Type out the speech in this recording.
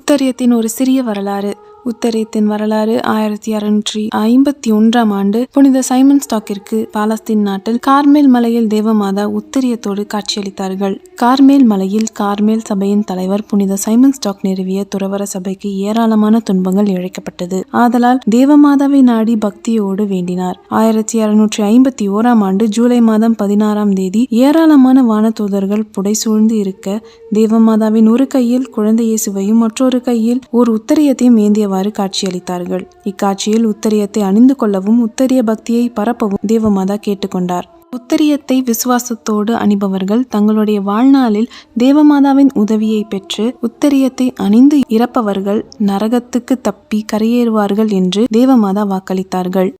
உத்தரியத்தின் ஒரு சிறிய வரலாறு. உத்தரியத்தின் வரலாறு 1651 ஆண்டு புனித சைமன் ஸ்டாக்கிற்கு பாலஸ்தீன் நாட்டில் கார்மேல் மலையில் தேவமாதா உத்தரியத்தோடு காட்சியளித்தார்கள். கார்மேல் மலையில் கார்மேல் சபையின் தலைவர் புனித சைமன் ஸ்டாக் நிறுவிய துறவர சபைக்கு ஏராளமான துன்பங்கள் இழைக்கப்பட்டது. ஆதலால் தேவமாதாவை நாடி பக்தியோடு வேண்டினார். 1651 ஆண்டு ஜூலை மாதம் 16 தேதி ஏராளமான வானதூதர்கள் புடைசூழ்ந்து இருக்க தேவமாதாவின் ஒரு கையில் குழந்தை இயேசுவையும் மற்றொரு கையில் ஓர் உத்தரியத்தையும் ஏந்தியவாறு காட்சியளித்தார்கள். இக்காட்சியில் உத்தரியத்தை அணிந்து கொள்ளவும் உத்தரிய பக்தியை பரப்பவும் தேவமாதா கேட்டுக்கொண்டார். உத்தரியத்தை விசுவாசத்தோடு அணிபவர்கள் தங்களுடைய வாழ்நாளில் தேவமாதாவின் உதவியை பெற்று உத்தரியத்தை அணிந்து இறப்பவர்கள் நரகத்துக்கு தப்பி கரையேறுவார்கள் என்று தேவமாதா வாக்களித்தார்கள்.